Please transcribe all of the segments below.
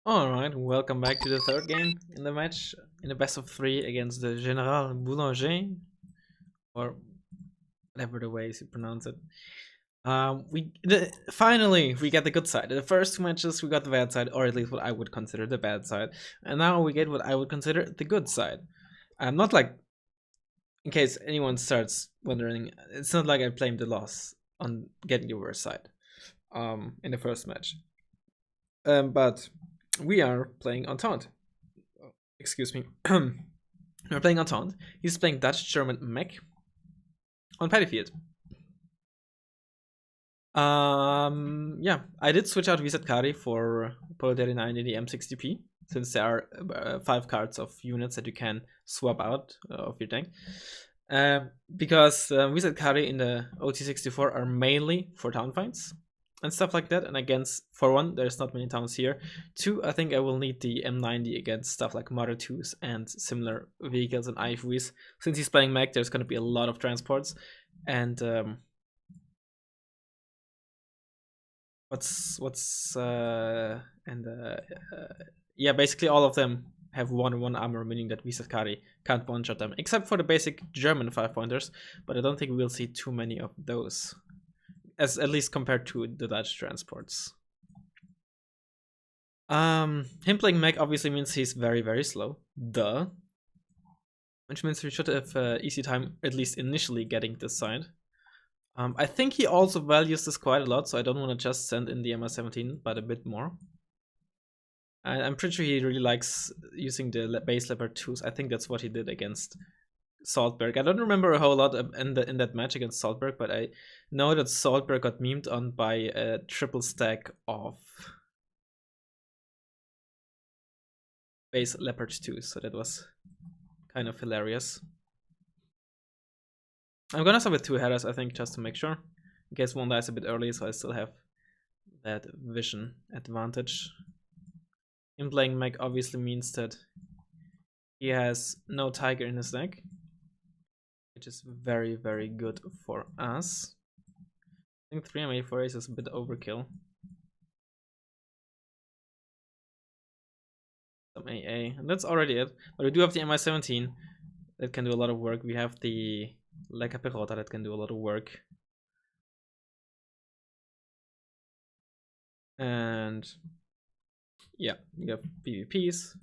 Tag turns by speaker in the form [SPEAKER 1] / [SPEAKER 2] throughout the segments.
[SPEAKER 1] Alright, welcome back to the third game in the match, in a best of 3 against the Général Boulanger, or whatever the ways you pronounce it. Finally, we get the good side. The first two matches, we got the bad side, or at least what I would consider the bad side. And now we get what I would consider the good side. Not like, in case anyone starts wondering, it's not like I blamed the loss on getting the worst side in the first match. But we are playing Entente. Excuse me. We're playing Entente. He's playing Dutch German mech on Paddy Field. Yeah, I did switch out Visatkari for Polo 39 in the M60P, since there are 5 cards of units that you can swap out of your tank. Because Visatkari in the OT64 are mainly for town fights and stuff like that, and against, for one, there's not many towns here. 2, I think I will need the M90 against stuff like Mother 2s and similar vehicles and IFVs. Since he's playing mech, there's going to be a lot of transports, and yeah, basically all of them have 1-1 armor, meaning that Visatkari can't one-shot them, except for the basic German 5-pointers, but I don't think we'll see too many of those, at least compared to the Dutch transports. Him playing mech obviously means he's very, very slow. Duh. Which means we should have easy time, at least initially, getting this side. I think he also values this quite a lot, so I don't want to just send in the MI17, but a bit more. I'm pretty sure he really likes using the base Leopard 2s. I think that's what he did against Saltberg. I don't remember a whole lot in that match against Saltberg, but I know that Saltberg got memed on by a triple stack of base Leopard 2s, so that was kind of hilarious. I'm gonna start with 2 headers, I think, just to make sure. In case one dies a bit early, so I still have that vision advantage. Him playing mech obviously means that he has no tiger in his deck, which is very, very good for us. I think 3 MA4 ace is a bit overkill. Some AA, and that's already it. But we do have the MI17 that can do a lot of work. We have the Lekka Perota that can do a lot of work. And yeah, we have PvPs.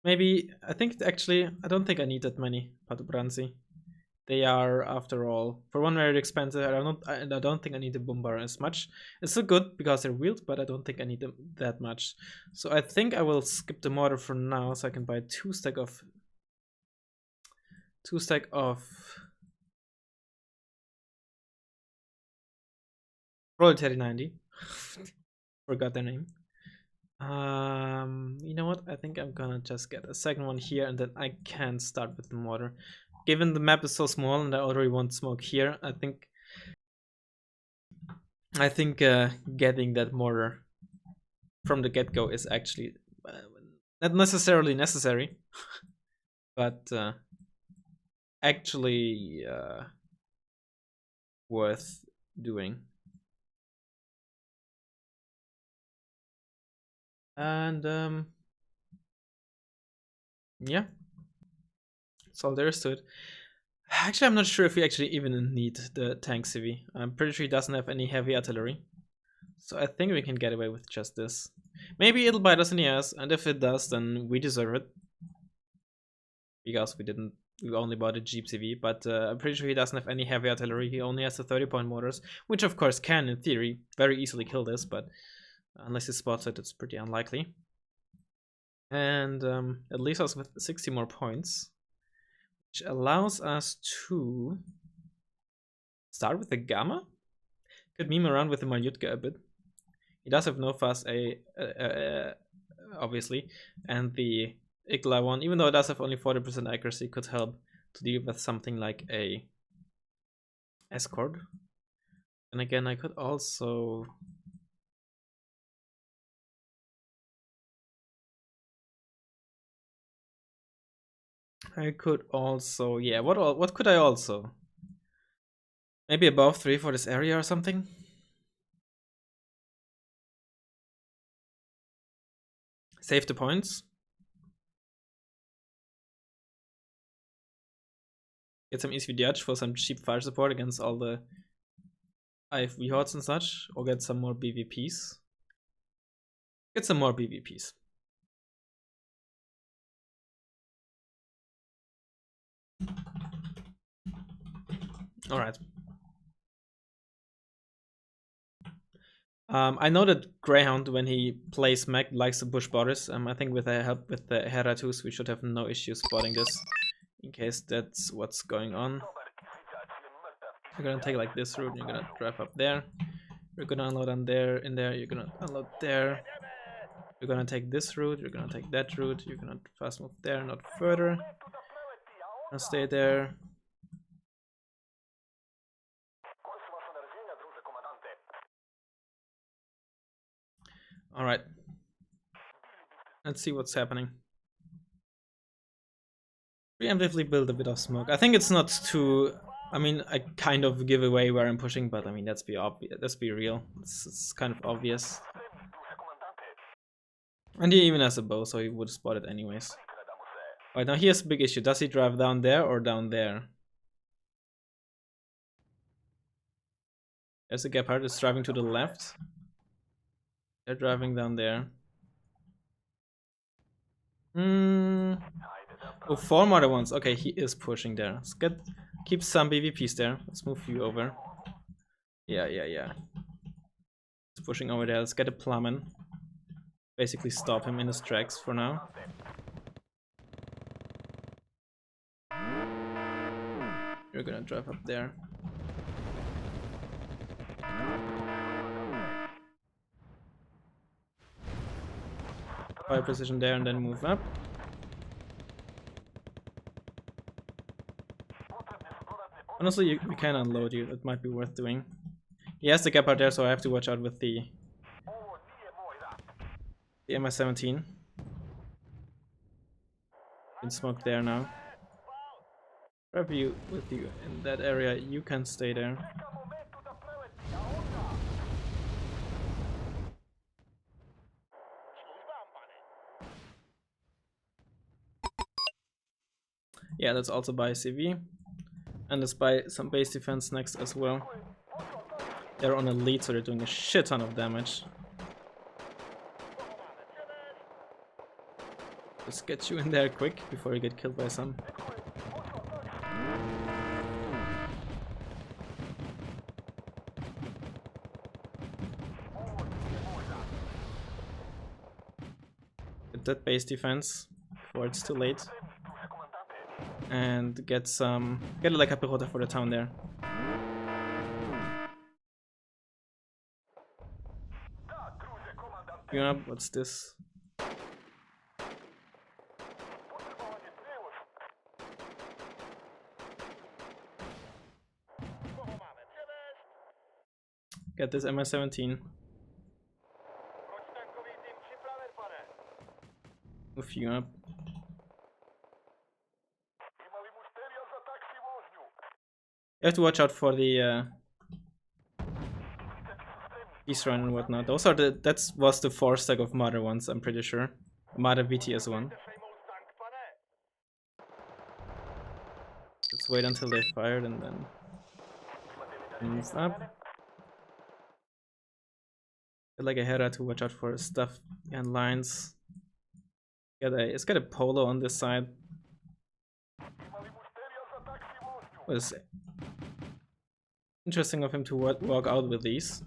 [SPEAKER 1] Maybe, I think actually, I don't think I need that many Patubranzi. They are, after all, for one, very expensive. I don't think I need the Bombar as much. It's still good because they're wheeled, but I don't think I need them that much. So I think I will skip the mortar for now, so I can buy 2 stack of Proletary 90. Forgot their name. You know what? I think I'm gonna just get a second one here, and then I can start with the mortar. Given the map is so small and I already want smoke here, I think getting that mortar from the get-go is actually not necessarily necessary, but actually worth doing. And yeah, that's all there is to it. Actually, I'm not sure if we actually even need the tank CV. I'm pretty sure he doesn't have any heavy artillery, so I think we can get away with just this. Maybe it'll bite us in the ass, and if it does, then we deserve it, because we only bought a Jeep CV, but I'm pretty sure he doesn't have any heavy artillery. He only has the 30-point mortars, which of course can, in theory, very easily kill this, but unless he spots it, it's pretty unlikely. And it leaves us with 60 more points, which allows us to start with the Gamma. Could meme around with the Malyutka a bit. He does have no fast A, obviously, and the Igla one, even though it does have only 40% accuracy, could help to deal with something like a escort. And again, I could also yeah, what could I also? Maybe above 3 for this area or something? Save the points. Get some easy judge for some cheap fire support against all the IFV hordes and such, or get some more BVPs. Get some more BVPs. Alright. I know that Greyhound, when he plays mech, likes to push borders. I think with the help with the Hera 2s, we should have no issue spotting this, in case that's what's going on. You're gonna take like this route, you're gonna drive up there. You're gonna unload on there, in there, you're gonna unload there. You're gonna take this route, you're gonna take that route, you're gonna fast move there, not further. Gonna stay there. Alright. Let's see what's happening. Preemptively build a bit of smoke. I think it's not too... I mean, I kind of give away where I'm pushing, but I mean, let's be real. It's kind of obvious. And he even has a bow, so he would spot it anyways. Alright, now here's a big issue. Does he drive down there or down there? There's a Gepard that's driving to the left. They're driving down there. Oh, 4 more ones. Okay, he is pushing there. Let's keep some BVPs there. Let's move you over. Yeah. He's pushing over there. Let's get a plummet. Basically stop him in his tracks for now. You're gonna drive up there. Fire precision there and then move up. Honestly, we can unload you. It might be worth doing. He has the gap out there, so I have to watch out with the MS-17. Can smoke there now. Grab you with you in that area. You can stay there. Yeah, let's also buy CV. And let's buy some base defense next as well. They're on a lead, so they're doing a shit ton of damage. Let's get you in there quick before you get killed by some. Get that base defense before it's too late. And get like a Pirota for the town there. Yeah, what's this? Get this MS-17. Move you up. You have to watch out for the Peace Run and whatnot. Those are that was the 4 stack of Mother ones, I'm pretty sure. Mother VTS one. Let's wait until they fired and then move up. Get like a Hera to watch out for stuff and lines. Let's get a Polo on this side. What is it? Interesting of him to walk out with these.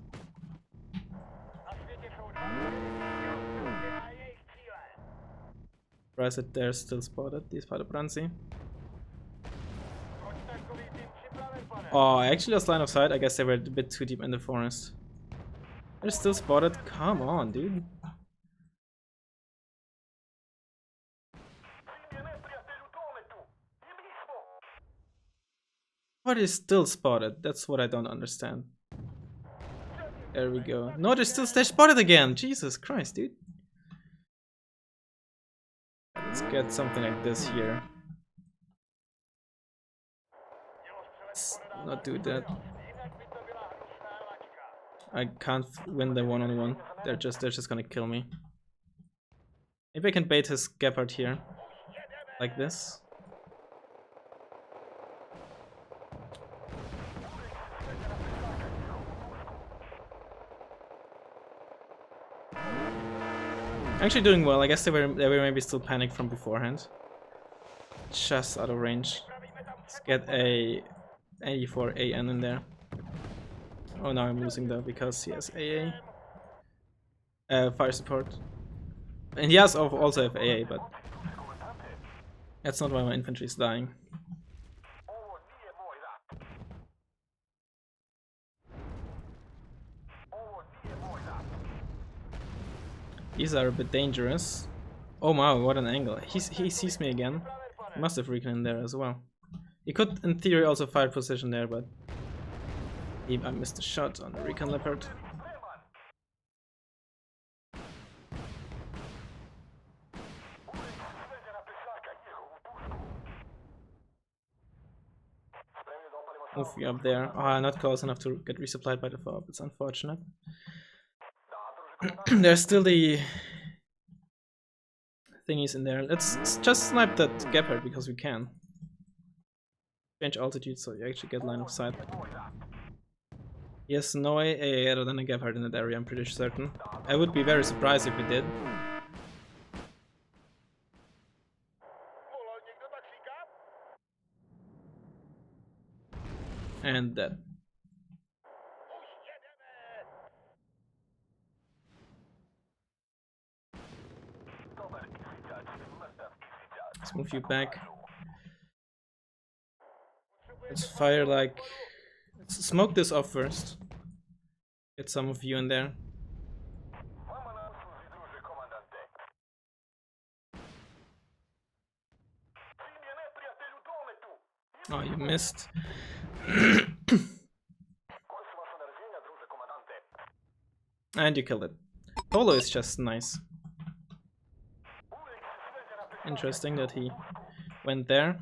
[SPEAKER 1] Surprised that they're still spotted, these Padobranzi. Oh, I actually lost line of sight. I guess they were a bit too deep in the forest. They're still spotted. Come on, dude. What is still spotted? That's what I don't understand. There we go. No, they're spotted again. Jesus Christ, dude. Let's get something like this here. Let's not do that. I can't win the one-on-one. They're just gonna kill me. Maybe I can bait his Gepard here. Like this. Actually doing well. I guess they were maybe still panicked from beforehand. Just out of range. Let's get a 84 AN in there. Oh, now I'm losing though because he has AA. Fire support. And he has also have AA, but that's not why my infantry is dying. These are a bit dangerous. Oh wow, what an angle. He sees me again. He must have recon in there as well. He could, in theory, also fire position there, but I missed a shot on the recon leopard. Move you up there. Oh, not close enough to get resupplied by the fob. It's unfortunate. There's still the thingies in there. Let's just snipe that Gepard because we can. Change altitude so you actually get line of sight. Yes, no AA other than a Gepard in that area, I'm pretty certain. I would be very surprised if we did. And that. Let's move you back. Let's fire like... Let's smoke this off first. Get some of you in there. Oh, you missed. And you killed it. Polo is just nice. Interesting that he went there.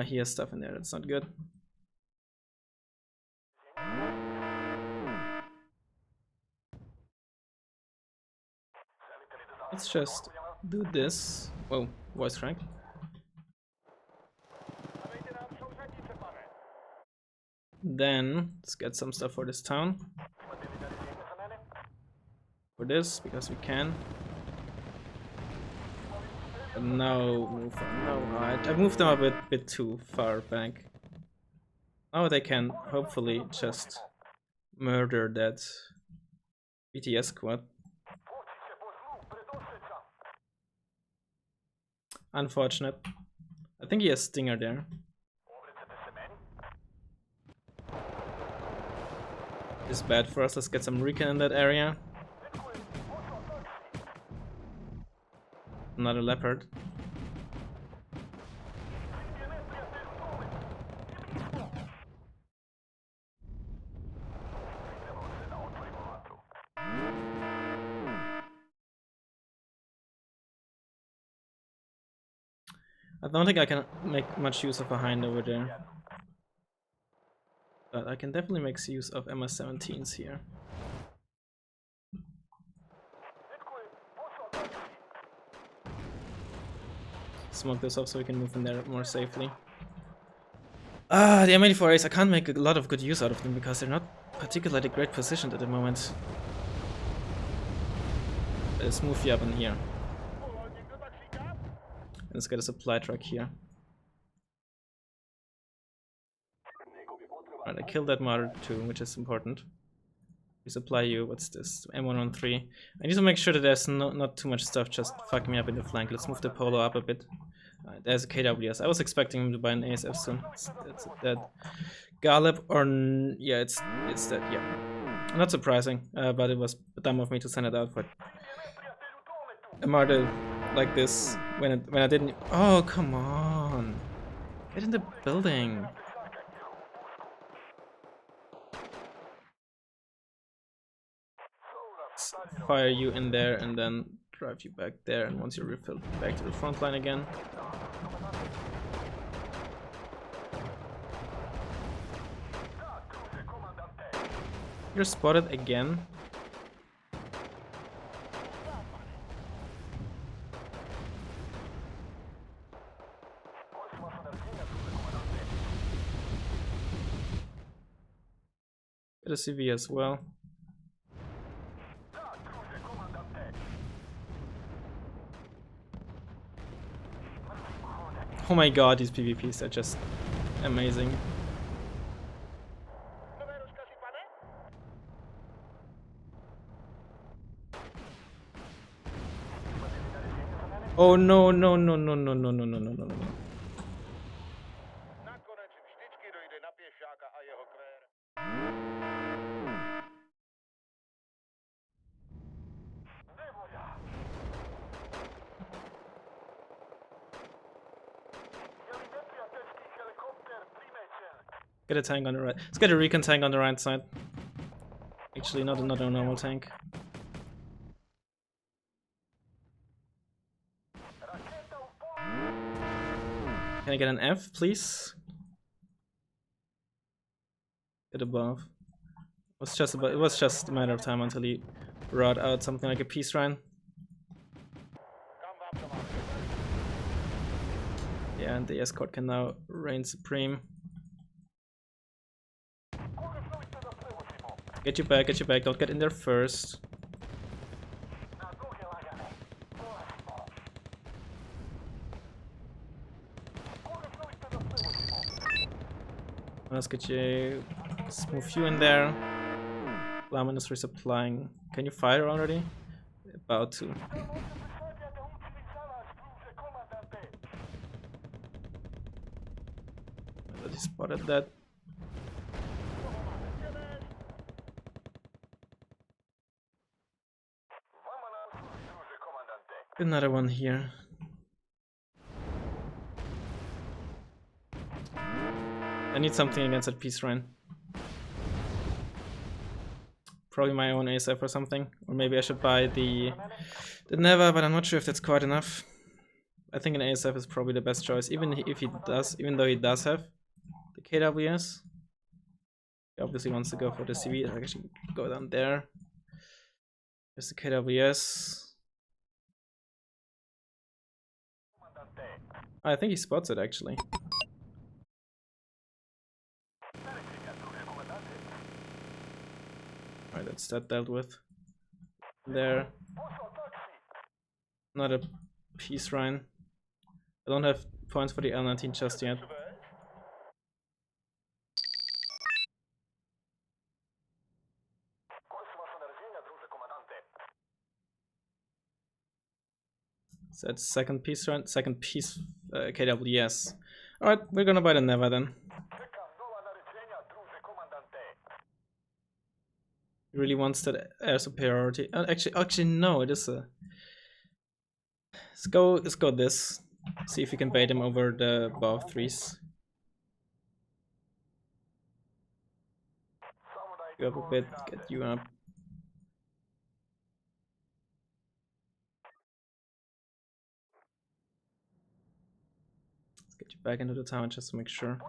[SPEAKER 1] He has stuff in there, that's not good. Let's just do this. Whoa, voice crack. Then let's get some stuff for this town. For this, because we can. But no, move on. No, I moved them a bit too far back. Now they can hopefully just murder that BTS squad. Unfortunate. I think he has Stinger there. It's bad for us. Let's get some recon in that area. Another leopard. I don't think I can make much use of a hind over there. But I can definitely make use of MS-17s here. Smoke this off so we can move in there more safely. The M84As, I can't make a lot of good use out of them because they're not particularly great positioned at the moment. Let's move you up in here. Let's get a supply truck here. Right, I killed that Marder too, which is important. We supply you, what's this? M113. I need to make sure that there's not too much stuff just fucking me up in the flank. Let's move the Polo up a bit. There's a KWS. I was expecting him to buy an ASF soon. It's dead. Gallup or... yeah, it's dead, yeah. Not surprising, but it was dumb of me to send it out for a Marder like this when I didn't... Oh, come on! Get in the building! Fire you in there and then drive you back there, and once you're refilled, back to the front line again. You're spotted again. Get a CV as well. Oh my god, these PvPs are just amazing. Oh no, no, no, no, no, no, no, no, no, no, no. Get a tank on the right. Let's get a recon tank on the right side. Actually, not another normal tank. Can I get an F, please? Get above. It was just a matter of time until he brought out something like a peace shrine. Yeah, and the escort can now reign supreme. Get you back, don't get in there first. Let's get you, smooth you in there. Razzmann is resupplying. Can you fire already? About to. Already spotted that. Another one here. I need something against that peace shrine. Probably my own ASF or something. Or maybe I should buy the Neva, but I'm not sure if that's quite enough. I think an ASF is probably the best choice, even though he does have the KWS. He obviously wants to go for the CV. I actually go down there. There's the KWS. I think he spots it actually. Alright, that's that dealt with. There. Not a peace shrine. I don't have points for the L19 just yet. So that's second peace shrine, second peace KWS. Alright, we're gonna buy the Neva then. He really wants that air superiority. Actually no, it is a. Let's go this. See if we can bait him over the above threes. Go up a bit, get you up. Let's get you back into the town just to make sure.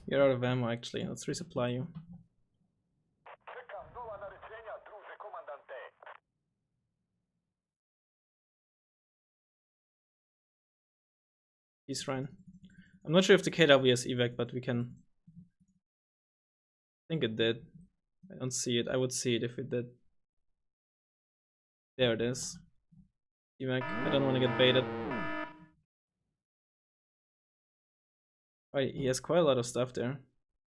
[SPEAKER 1] You're out of ammo actually, let's resupply you. Peace shrine. I'm not sure if the KWS evac, but we can. I think it did. I don't see it. I would see it if it did. There it is. Evac. I don't want to get baited. Right, he has quite a lot of stuff there.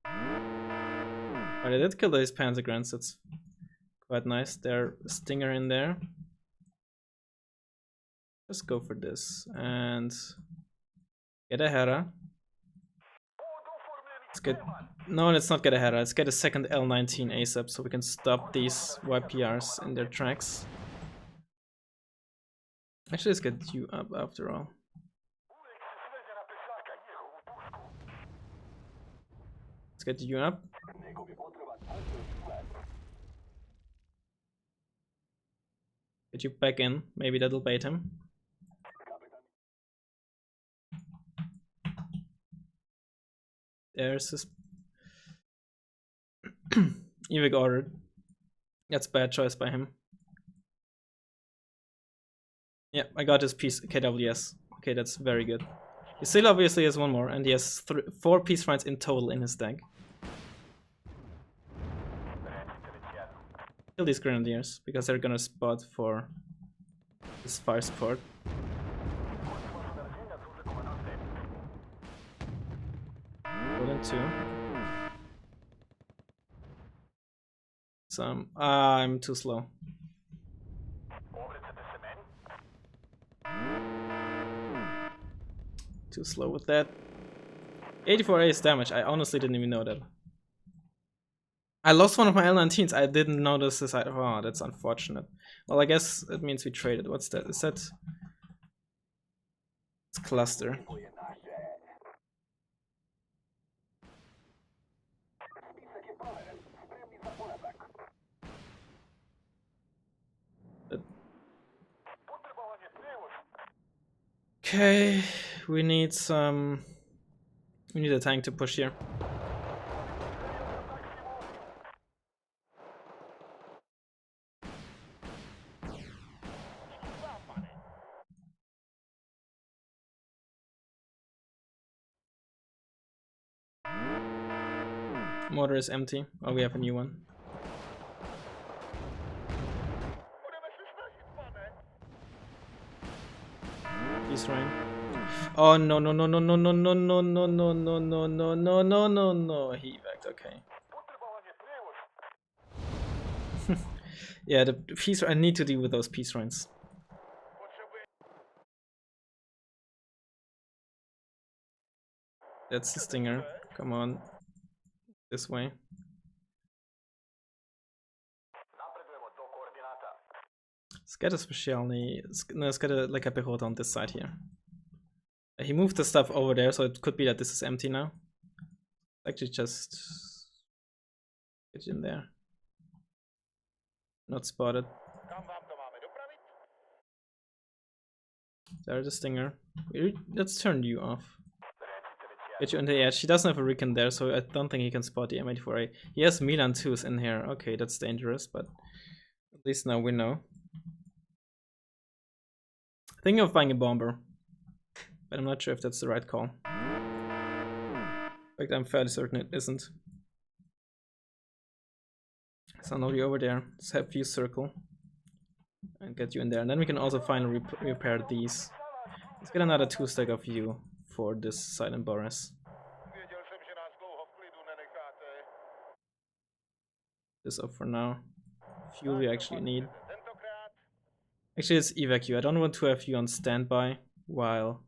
[SPEAKER 1] Right, I did kill those Panzergrants. That's quite nice. There's a Stinger in there. Let's go for this and get a Hera. Let's get. No, let's not get a Hera. Let's get a second L19 ASAP so we can stop these YPRs in their tracks. Actually, let's get you up after all. Let's get you up. Get you back in. Maybe that'll bait him. There's his Evic ordered. That's bad choice by him. Yeah, I got his piece KWS. Okay, that's very good. He still obviously has one more, and he has 4 peace shrines in total in his deck. Kill these grenadiers, because they're gonna spot for his fire support. Roll in 2. I'm too slow. Too slow with that. 84 ace damage, I honestly didn't even know that. I lost one of my L19s, I didn't notice this. Oh, that's unfortunate. Well, I guess it means we traded. What's that? Is that... It's cluster. Okay, we need some... We need a tank to push here. Mortar is empty. Oh, we have a new one. He's right. Oh no no no no no no no no no no no no no no no no no. He evac. Okay. Yeah, the peace. I need to deal with those peace runs. That's the stinger. Come on. This way. Let's get a specialny. No, let's get a like a pehota on this side here. He moved the stuff over there, so it could be that this is empty now. Actually, just get in there. Not spotted. There's a stinger. Let's turn you off. Get you on the edge. He doesn't have a recon there, so I don't think he can spot the M84A. He has Milan 2s in here. Okay, that's dangerous, but at least now we know. Thinking of buying a bomber, but I'm not sure if that's the right call. In fact, I'm fairly certain it isn't. So now you're over there. Let's have you circle and get you in there, and then we can also finally repair these. Let's get another 2-stack of you for this silent Boris. This up for now. Fuel we actually need. Actually, it's evac you. I don't want to have you on standby while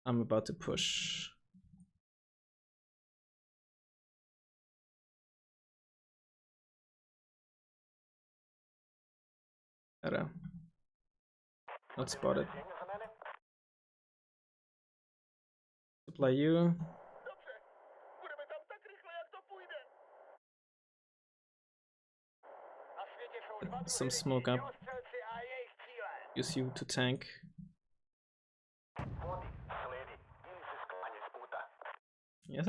[SPEAKER 1] I'm about to push. Not spotted. Supply you. Put some smoke up. Use you to tank. Yes,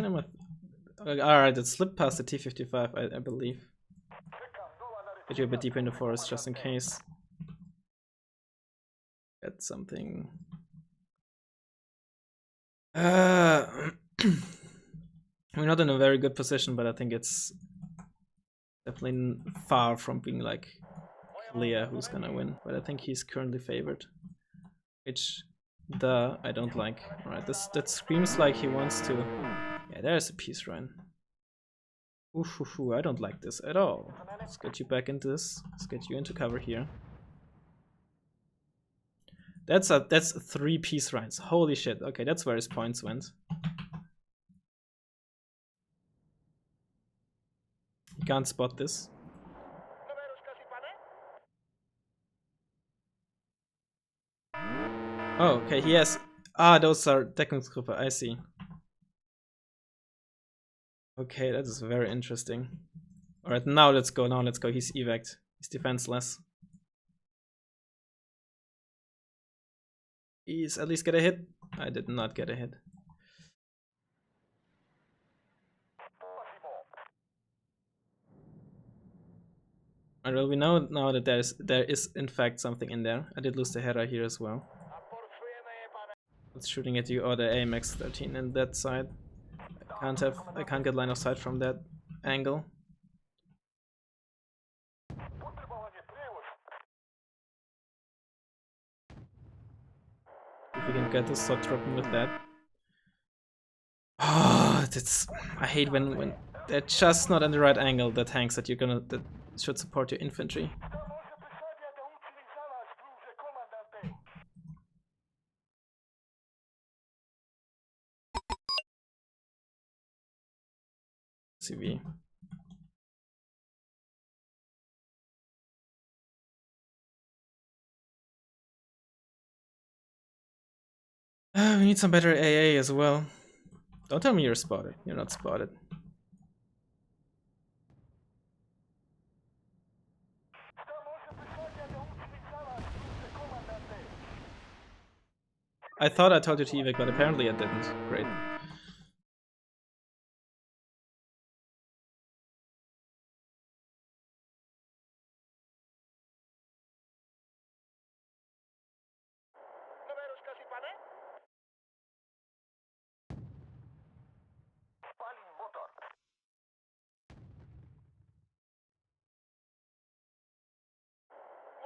[SPEAKER 1] alright, it slipped past the T55, I believe. Get you a bit deeper in the forest just in case. Get something. We're not in a very good position, but I think it's definitely far from being like clear who's gonna win. But I think he's currently favored, which I don't like. Alright, that screams like he wants to. Yeah, there's a peace run. Ooh, I don't like this at all. Let's get you back into this. Let's get you into cover here. That's 3 peace runs. Holy shit. Okay, that's where his points went. You can't spot this. Oh, okay, he has... Ah, those are Deckungsgruppe, I see. Okay, that is very interesting. Alright, now let's go, he's evac. He's defenseless. He's at least get a hit. I did not get a hit. And well, we know now that there is in fact something in there. I did lose the Hera here as well. It's shooting at you, or the AMX 13 in that side. I can't get line of sight from that angle. If we can get this sword dropping with that. Oh, that's, I hate when they're just not in the right angle, the tanks that should support your infantry. CV. We need some better AA as well. Don't tell me you're spotted. You're not spotted. I thought I told you to evac, but apparently I didn't. Great.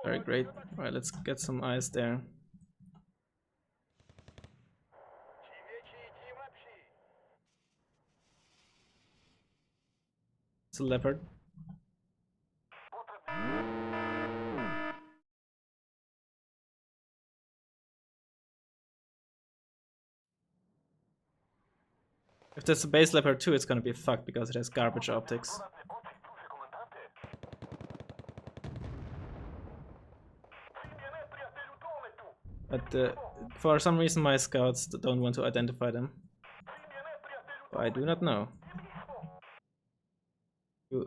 [SPEAKER 1] Very great. Alright, let's get some eyes there. It's a leopard. If there's a base leopard too, it's gonna be fucked because it has garbage optics. But for some reason my scouts don't want to identify them. I do not know. Your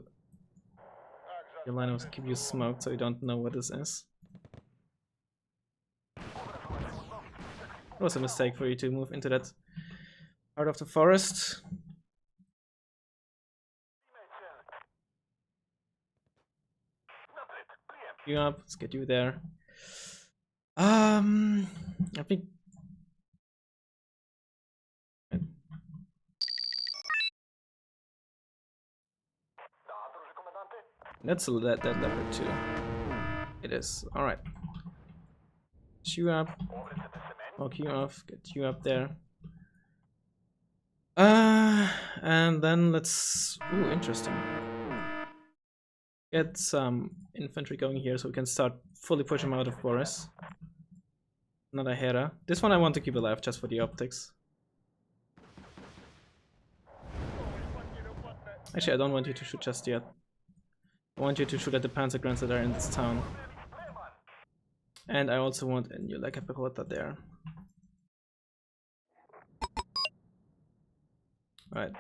[SPEAKER 1] line will keep you smoked so you don't know what this is. It was a mistake for you to move into that part of the forest. You up, let's get you there. I think that's that leopard too. It is. Alright. Get you up. Walk you off. Get you up there. And then let's... Ooh, interesting. Get some infantry going here so we can start fully push him out of forest. Another Hera. This one I want to keep alive just for the optics. Actually, I don't want you to shoot just yet. I want you to shoot at the panzer grunts that are in this town. And I also want a new Leica Pechota there. Right.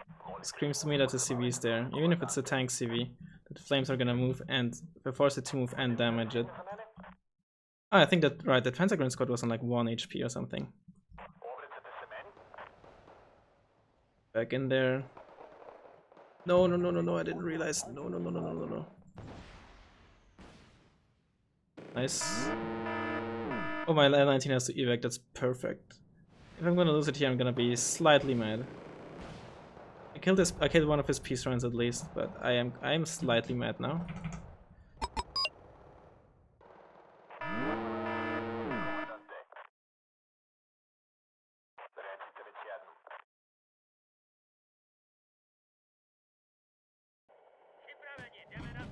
[SPEAKER 1] Screams to me that the CV is there. Even if it's a tank CV, the flames are gonna move and force it to move and damage it. Oh, I think that, right, the panzer grunt squad was on like 1 HP or something. Back in there. No, no, no, no, no, I didn't realize. No, no, no, no, no, no, no. Nice. Oh, my L19 has to evac, that's perfect. If I'm gonna lose it here, I'm gonna be slightly mad. I killed one of his peace runs at least, but I am slightly mad now.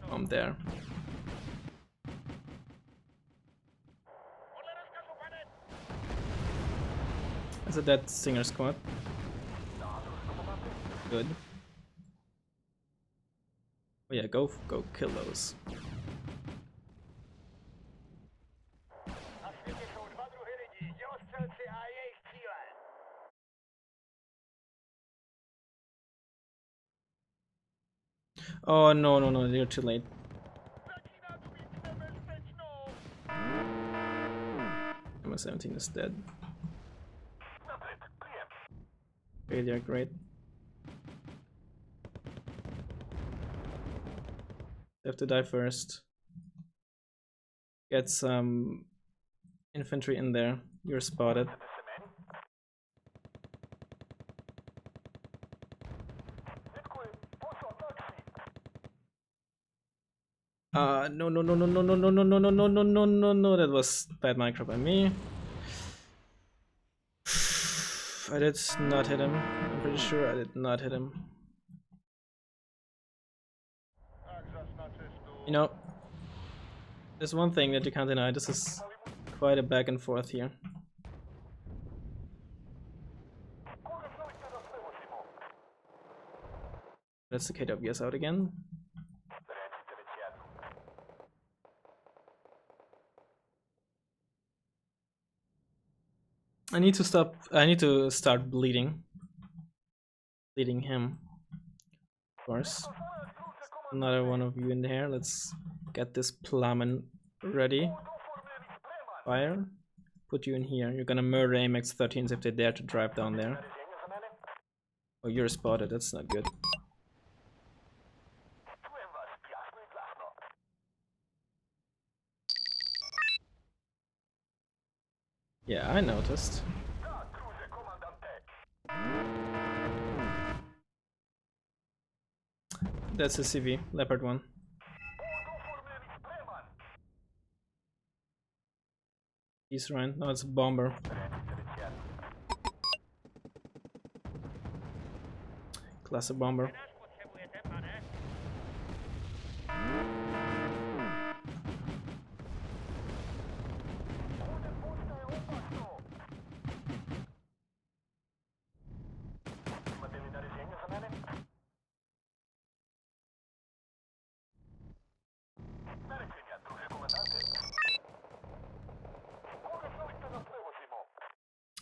[SPEAKER 1] I'm there. That's a dead Singer squad. Good. Oh yeah, go kill those. Oh no, no, no, you're too late. MS-17 is dead. Failure, great. They have to die first. Get some infantry in there. You're spotted. No, no, no, no, no, no, no, no, no, no, no, no, no, no, no. That was bad micro by me. I did not hit him. I'm pretty sure I did not hit him. You know, there's one thing that you can't deny. This is quite a back and forth here. Let's the KWS out again. I need to start bleeding him. Of course. Another one of you in there. Let's get this Plamen ready. Fire. Put you in here. You're gonna murder AMX 13s if they dare to drive down there. Oh, you're spotted. That's not good. Yeah, I noticed. That's a CV, Leopard 1. He's right. No, it's a bomber. Classic bomber.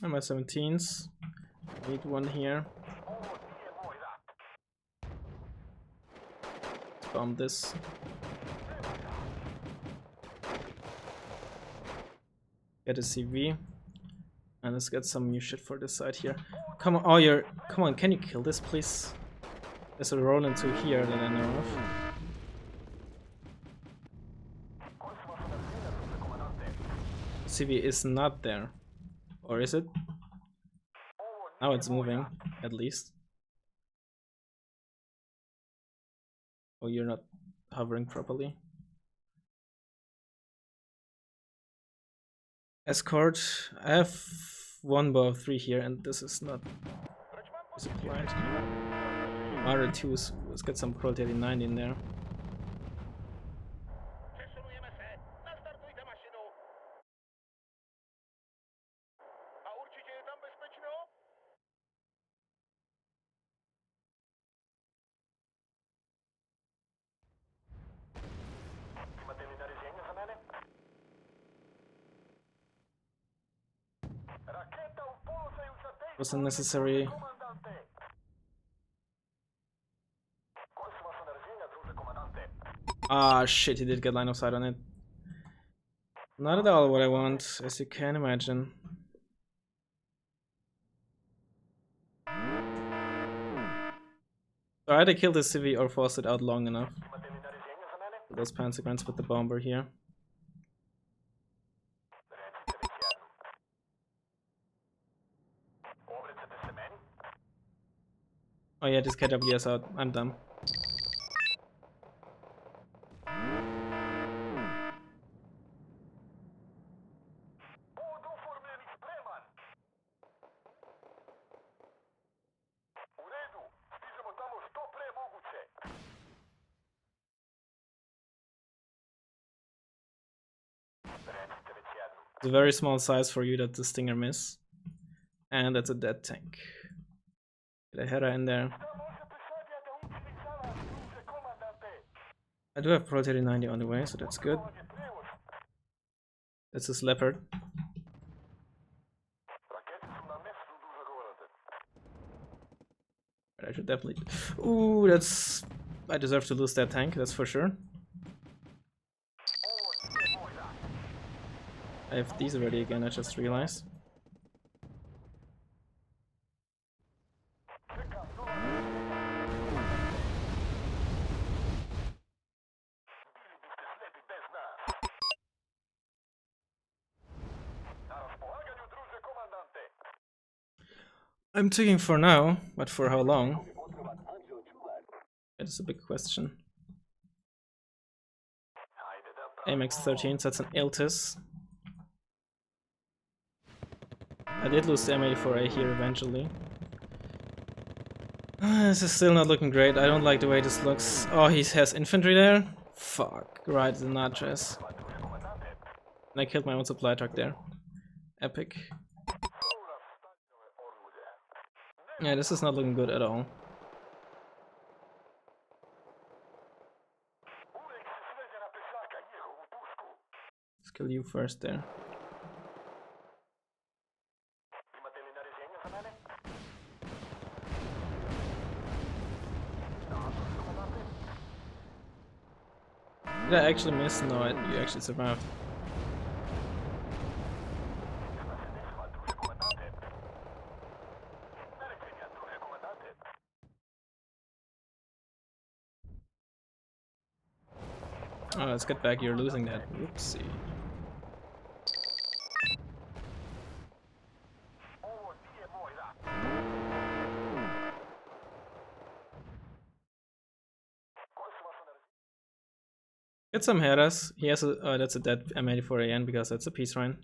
[SPEAKER 1] I'm at 17s. Need one here. Let's bomb this. Get a CV. And let's get some new shit for this side here. Come on, oh, come on, can you kill this, please? There's a roll into here that I know of. CV is not there. Or is it? Now it's moving, at least. Oh, you're not hovering properly. Escort. I have one bow of 3 here, and this is not supplied. R2s. Let's get some Cruelty 89 in there. Was unnecessary. Ah, shit, he did get line of sight on it. Not at all what I want, as you can imagine. So I either kill the CV or force it out long enough. Those Panzergrunts with the bomber here. Oh yeah, this KWS out. I'm done. It's a very small size for you that the Stinger miss. And that's a dead tank. Get a header in there. I do have Pro 90 on the way, so that's good. That's his Leopard. I should definitely... Ooh, that's... I deserve to lose that tank, that's for sure. I have these already again, I just realized. I'm taking for now, but for how long? That is a big question. AMX 13, so that's an Iltis. I did lose the M84A here eventually. This is still not looking great. I don't like the way this looks. Oh, he has infantry there? Fuck, right, the Natchez. And I killed my own supply truck there. Epic. Yeah, this is not looking good at all. Let's kill you first there. Did I actually miss? No, you actually survived. Oh, let's get back. You're losing that. Oopsie. Get some headers. He has a. Oh, that's a dead M84AN because that's a peace rhine.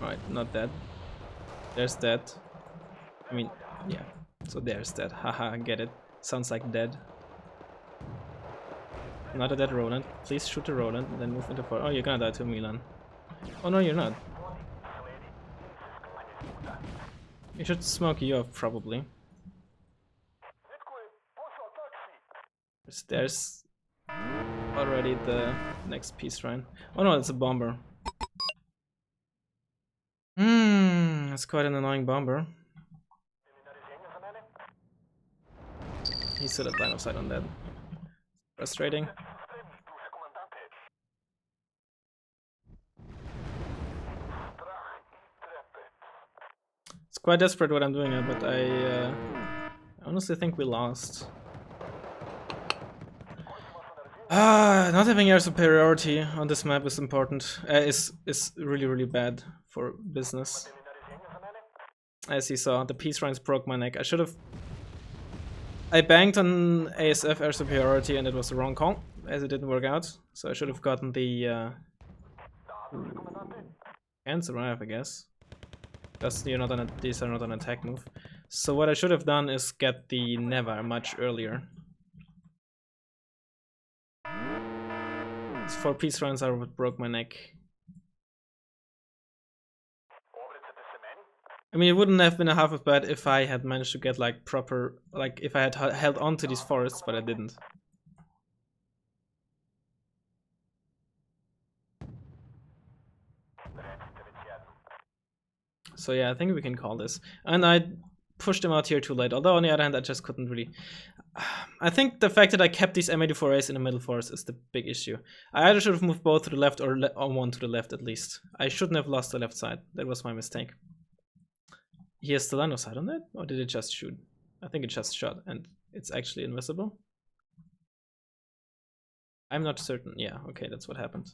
[SPEAKER 1] Alright, not that. There's that. I mean, yeah. So there's that. Haha, get it. Sounds like dead. Not a dead Roland. Please shoot the Roland and then move into fire. Oh, you're gonna die to Milan. Oh no, you're not. You should smoke you off, probably. There's already the next peace rhine. Oh no, it's a bomber. That's quite an annoying bomber. He's still at line of sight on that. Frustrating. It's quite desperate what I'm doing here, but I honestly think we lost. Not having air superiority on this map is important. Is really bad for business. As you saw, the peace rhines broke my neck. I banked on ASF air superiority and it was the wrong call, as it didn't work out. So I should have gotten the and survive, I guess. Because you're not on these are not an attack move. So what I should have done is get the Never much earlier. These 4 peace runs are what broke my neck. I mean, it wouldn't have been a half as bad if I had managed to get like proper, like if I had held on to these forests, but I didn't. So yeah, I think we can call this. And I pushed him out here too late, although on the other hand I just couldn't really. I think the fact that I kept these M84As in the middle forest is the big issue. I either should have moved both to the left or one to the left at least. I shouldn't have lost the left side. That was my mistake. He has the line of sight on that? Or did it just shoot? I think it just shot and it's actually invisible. I'm not certain. Yeah, okay, that's what happened.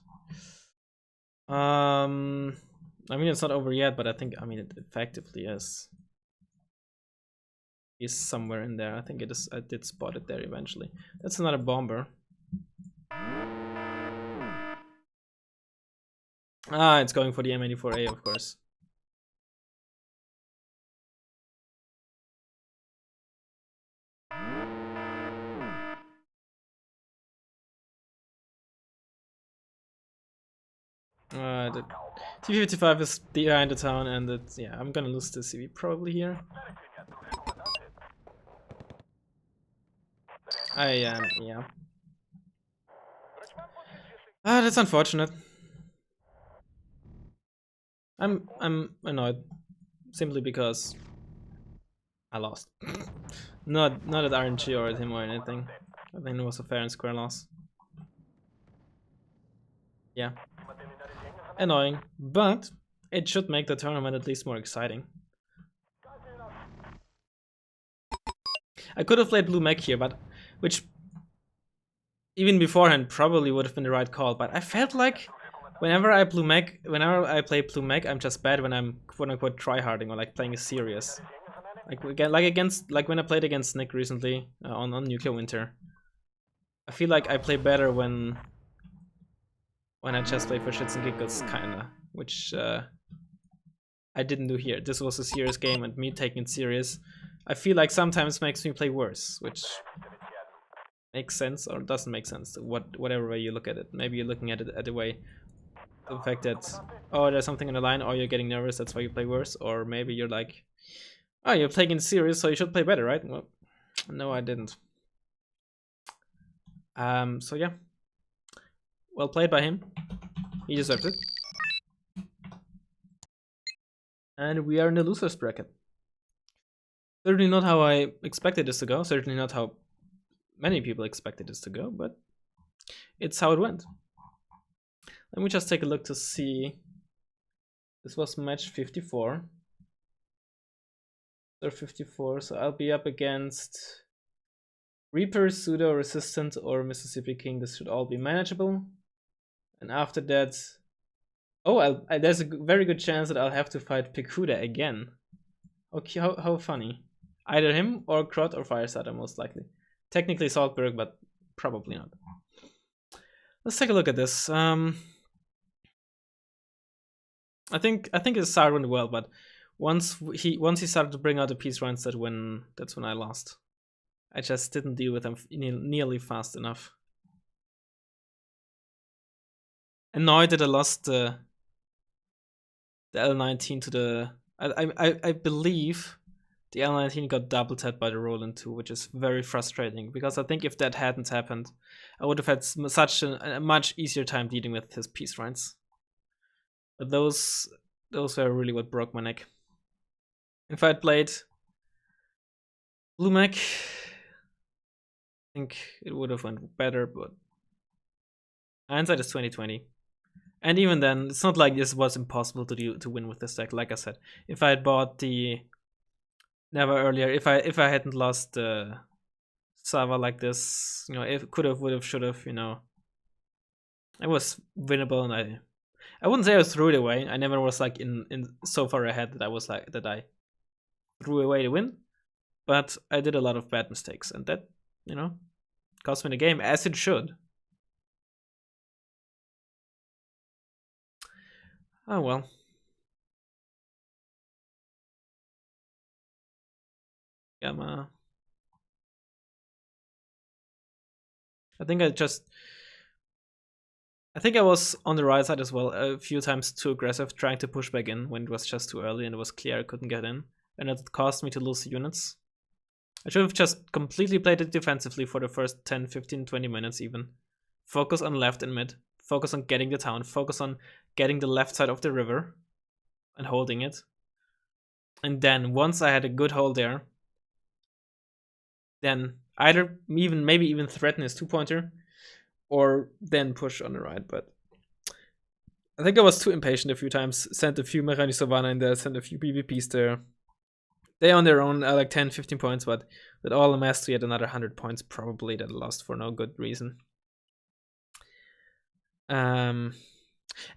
[SPEAKER 1] I mean, it's not over yet, but I think, it effectively is. He's somewhere in there. I think it is. I did spot it there eventually. That's another bomber. Ah, it's going for the M84A, of course. The T55 is behind the town, and it's, yeah, I'm gonna lose the CV probably here. Yeah. Ah, that's unfortunate. I'm annoyed simply because I lost. not at RNG or at him or anything. I think it was a fair and square loss. Yeah. Annoying, but it should make the tournament at least more exciting. I could have played blue mech here, but which even beforehand probably would have been the right call, but I felt like Whenever I play blue mech, I'm just bad when I'm quote unquote tryharding or like playing serious. Like when I played against Nick recently on Nuclear Winter. I feel like I play better when I just play for shits and giggles, kinda, which I didn't do here. This was a serious game, and me taking it serious, I feel like sometimes makes me play worse, which makes sense or doesn't make sense. Whatever way you look at it, maybe you're looking at it at the way the fact that, oh, there's something on the line, or you're getting nervous, that's why you play worse, or maybe you're like, oh, you're playing it serious, so you should play better, right? Well, no, I didn't. So yeah, well played by him. He deserved it. And we are in the losers bracket. Certainly not how I expected this to go. Certainly not how many people expected this to go, but it's how it went. Let me just take a look to see. This was match 54. Or 54, so I'll be up against Reaper, Pseudo, Resistant, or Mississippi King. This should all be manageable. And after that, oh, there's a very good chance that I'll have to fight Pikuda again. Okay, how funny. Either him or Krot or Firestarter, most likely. Technically Saltberg, but probably not. Let's take a look at this. I think it started went well, but once he started to bring out the peace rounds, that's when I lost. I just didn't deal with them nearly fast enough. Annoyed that I lost the L19 to the. I believe the L19 got double tapped by the Roland 2, which is very frustrating because I think if that hadn't happened, I would have had such a much easier time dealing with his peace rounds. But those were really what broke my neck. If I'd played Blue Mech, I think it would have went better, but hindsight is 2020. And even then, it's not like this was impossible to win with this deck. Like I said, if I had bought the Never earlier, if I hadn't lost Sava like this, you know, if could have, would have, should have, you know, it was winnable, and I wouldn't say I threw it away. I never was like in so far ahead that I was like that I threw away the win, but I did a lot of bad mistakes, and that, you know, cost me the game, as it should. Oh well. Gamma. I think I was on the right side as well, a few times too aggressive, trying to push back in when it was just too early and it was clear I couldn't get in, and it caused me to lose units. I should have just completely played it defensively for the first 10, 15, 20 minutes even. Focus on left and mid. Focus on getting the town. Focus on getting the left side of the river and holding it. And then once I had a good hold there, then either maybe even threaten his 2-pointer or then push on the right. But I think I was too impatient a few times. Sent a few Merani Savannah in there, sent a few PvPs there. They on their own are like 10, 15 points, but that all amassed to yet another 100 points probably that I lost for no good reason.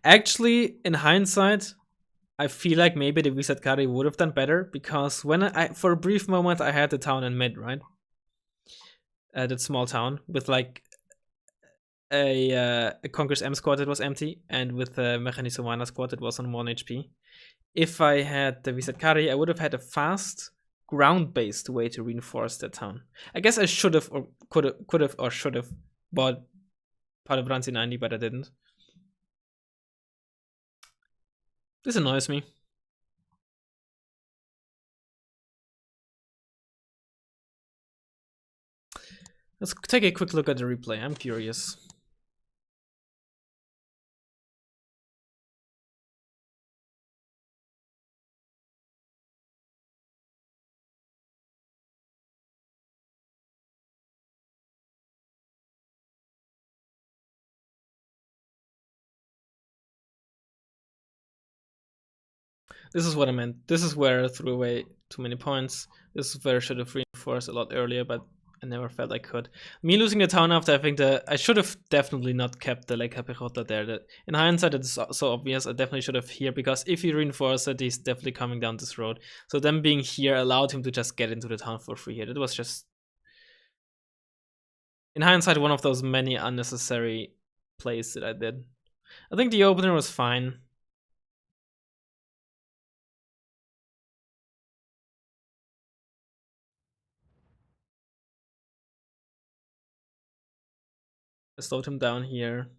[SPEAKER 1] Actually, in hindsight, I feel like maybe the Visat Kari would have done better, because when for a brief moment I had the town in mid, right? That small town with like a Conqueror's M squad that was empty, and with the Mechanisomana squad that was on 1 HP. If I had the Visat Kari, I would have had a fast, ground-based way to reinforce that town. I guess I should have, or could have, or should have bought Padobranzi 90, but I didn't. This annoys me. Let's take a quick look at the replay. I'm curious. This is what I meant. This is where I threw away too many points. This is where I should have reinforced a lot earlier, but I never felt I could. Me losing the town after having I should have definitely not kept the like Capirota there. In hindsight, it's so obvious. I definitely should have here, because if he reinforced it, he's definitely coming down this road. So them being here allowed him to just get into the town for free here. It was just, in hindsight, one of those many unnecessary plays that I did. I think the opener was fine. I slowed him down here.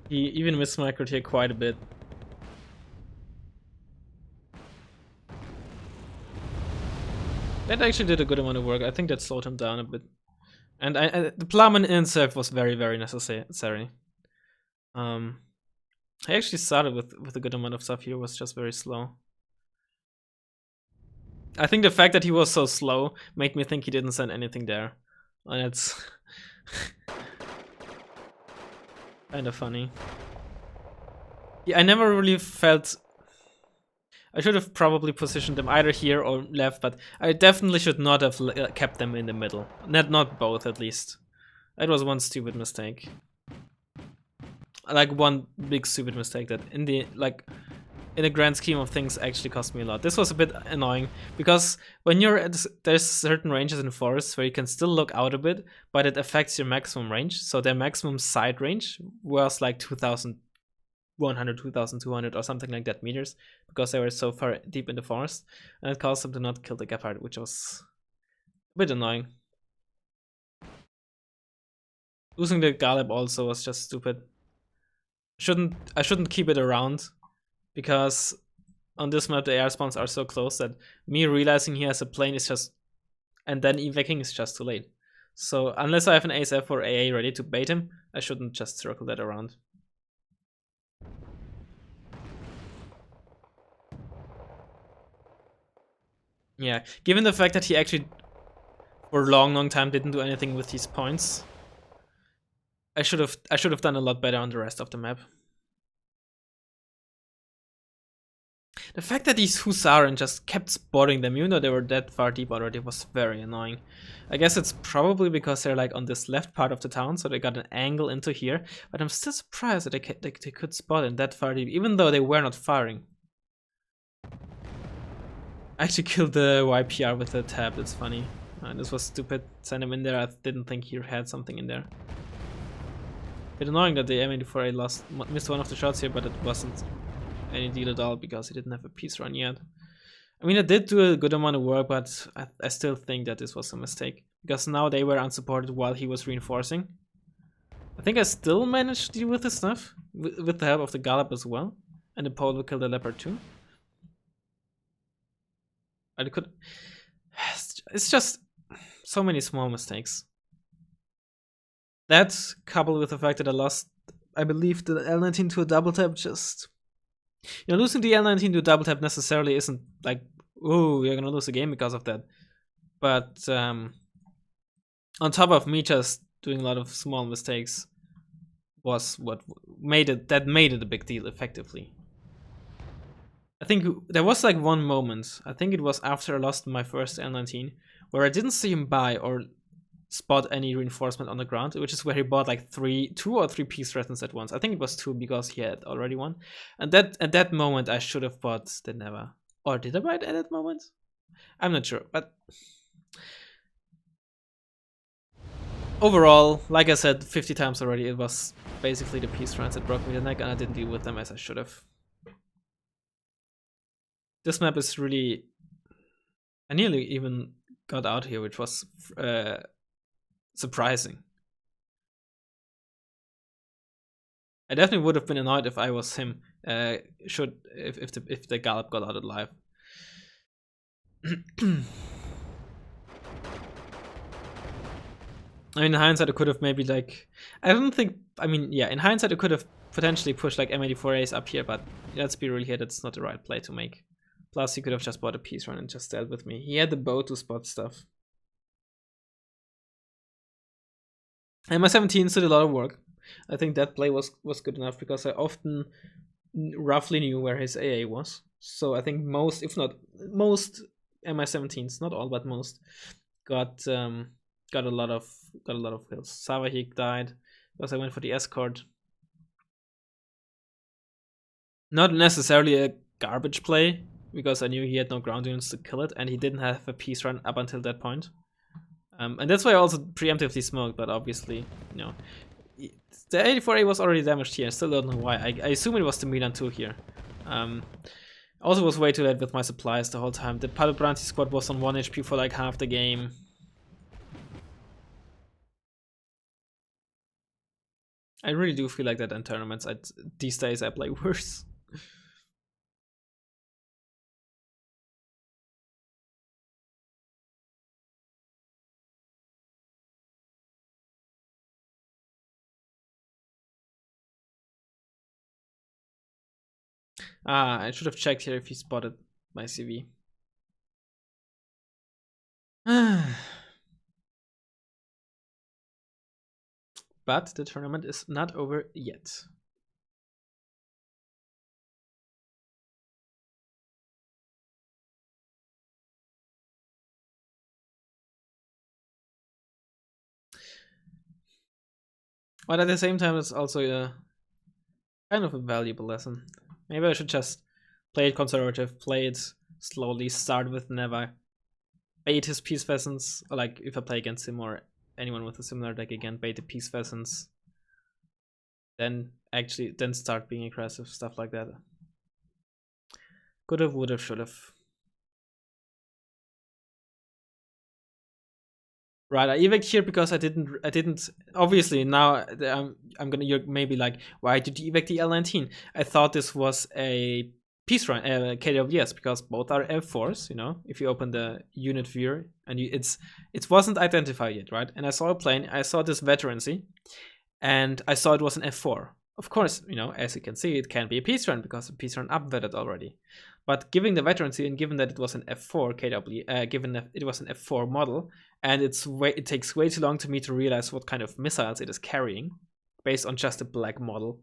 [SPEAKER 1] He even mismicroed here quite a bit. That actually did a good amount of work. I think that slowed him down a bit. And the plowman insert was very, very necessary. I actually started with a good amount of stuff here, was just very slow. I think the fact that he was so slow made me think he didn't send anything there. And it's kind of funny. Yeah, I never really felt... I should have probably positioned them either here or left, but I definitely should not have kept them in the middle. Not both, at least. That was one stupid mistake. Like, one big stupid mistake that in the grand scheme of things actually cost me a lot. This was a bit annoying, because when you're there's certain ranges in forests where you can still look out a bit, but it affects your maximum range. So their maximum side range was like 2,100, 2,200 or something like that meters, because they were so far deep in the forest, and it caused them to not kill the Gepard, which was a bit annoying. Losing the Galeb also was just stupid. I shouldn't keep it around, because on this map the air spawns are so close that me realizing he has a plane is just, and then evacuating is just too late. So unless I have an ASF or AA ready to bait him, I shouldn't just circle that around. Yeah, given the fact that he actually for a long time didn't do anything with these points, I should have done a lot better on the rest of the map. The fact that these Husaren just kept spotting them, even though they were that far deep already, was very annoying. I guess it's probably because they're like on this left part of the town, so they got an angle into here, but I'm still surprised that they could spot it that far deep, even though they were not firing. I actually killed the YPR with the tab, that's funny. This was stupid, send him in there, I didn't think he had something in there. Bit annoying that the M84A missed one of the shots here, but it wasn't any deal at all, because he didn't have a peace run yet. I mean, it did do a good amount of work, but I still think that this was a mistake, because now they were unsupported while he was reinforcing. I think I still managed to deal with this stuff, with the help of the Gallop as well, and the Pole will kill the Leopard too. I could... It's just so many small mistakes. That, coupled with the fact that I lost, I believe, the L19 to a double tap, just... You know, losing the L19 to a double tap necessarily isn't like, ooh, you're gonna lose a game because of that. But on top of me just doing a lot of small mistakes was what made it a big deal effectively. I think there was like one moment, I think it was after I lost my first L19, where I didn't see him buy or spot any reinforcement on the ground, which is where he bought like 2 or 3 peace threatens at once. I think it was 2 because he had already one. And at that moment I should have bought the Never. Or did I buy it at that moment? I'm not sure, but overall, like I said 50 times already, it was basically the peace threats that broke me the neck, and I didn't deal with them as I should have. This map is really... I nearly even got out here, which was surprising. I definitely would have been annoyed if I was him. If the Gallop got out alive. I mean, in hindsight, I could have maybe like... I don't think... I mean, yeah, in hindsight, I could have potentially pushed like M84As up here, but let's be real here, that's not the right play to make. Plus, he could have just bought a peace run and just dealt with me. He had the bow to spot stuff. And my 17 did a lot of work. I think that play was good enough, because I often roughly knew where his AA was. So I think most, if not most, MI17s, not all but most, got got a lot of kills. Savahik died because I went for the escort. Not necessarily a garbage play, because I knew he had no ground units to kill it, and he didn't have a peace run up until that point. And that's why I also preemptively smoked, but obviously, you know, the 84A was already damaged here. I still don't know why. I assume it was the Milan 2 here. Also was way too late with my supplies the whole time. The Palobranti squad was on 1 HP for like half the game. I really do feel like that in tournaments. These days I play worse. I should have checked here if he spotted my CV. But the tournament is not over yet. But at the same time, it's also a kind of a valuable lesson. Maybe I should just play it conservative, play it slowly, start with never bait his peace pheasants, or like if I play against him or anyone with a similar deck again, bait the peace pheasants, then start being aggressive, stuff like that. Could've, would've, should've. Right, I evac here because I didn't. Obviously, now you're maybe like, why did you evac the L19? I thought this was a peace run, KWS, because both are F4s. You know, if you open the unit viewer and it wasn't identified yet, right? And I saw a plane, I saw this veterancy, and I saw it was an F4. Of course, you know, as you can see, it can be a peace run because the peace run upvetted already. But given the veterancy and given that it was an F4 KW, given that it was an F4 model, and it takes way too long to me to realize what kind of missiles it is carrying, based on just a black model,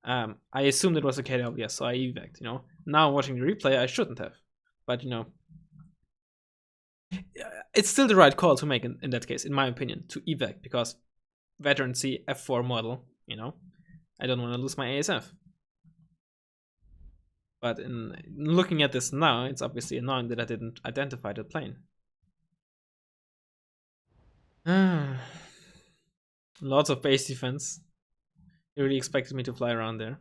[SPEAKER 1] I assumed it was a KWS, so I evac'd. You know, now watching the replay, I shouldn't have, but you know, it's still the right call to make in that case, in my opinion, to evac, because veterancy F4 model. You know, I don't want to lose my ASF. But in looking at this now, it's obviously annoying that I didn't identify the plane. Lots of base defense. He really expected me to fly around there.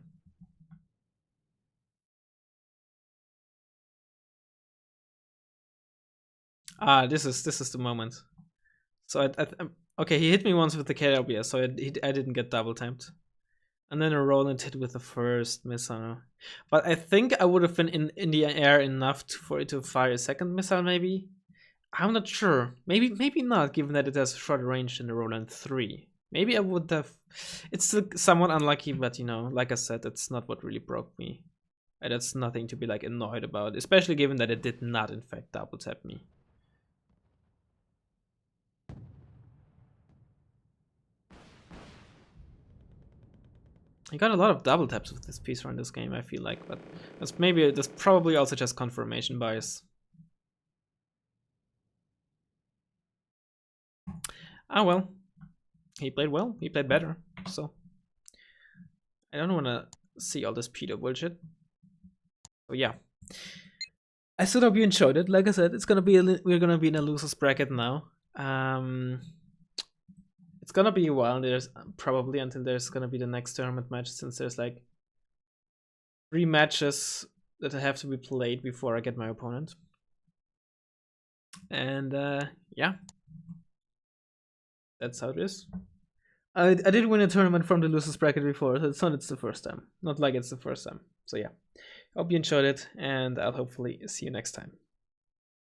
[SPEAKER 1] This is the moment. So okay, he hit me once with the KWS, so I didn't get double tapped. And then a Roland hit with the first missile. But I think I would have been in the air enough for it to fire a second missile, maybe? I'm not sure. Maybe not, given that it has shorter range than the Roland 3. Maybe I would have... It's still somewhat unlucky, but you know, like I said, that's not what really broke me. And that's nothing to be like annoyed about, especially given that it did not in fact double tap me. I got a lot of double taps with this piece run this game, I feel like, but that's probably also just confirmation bias. Ah well, he played well, he played better, so I don't want to see all this pedo bullshit. So yeah, I still hope you enjoyed it. Like I said, we're gonna be in a losers bracket now. It's gonna be a while. There's probably until there's gonna be the next tournament match, since there's like 3 matches that have to be played before I get my opponent. And yeah, that's how it is. I did win a tournament from the losers bracket before, so it's not the first time. Not like it's the first time. So yeah, hope you enjoyed it, and I'll hopefully see you next time.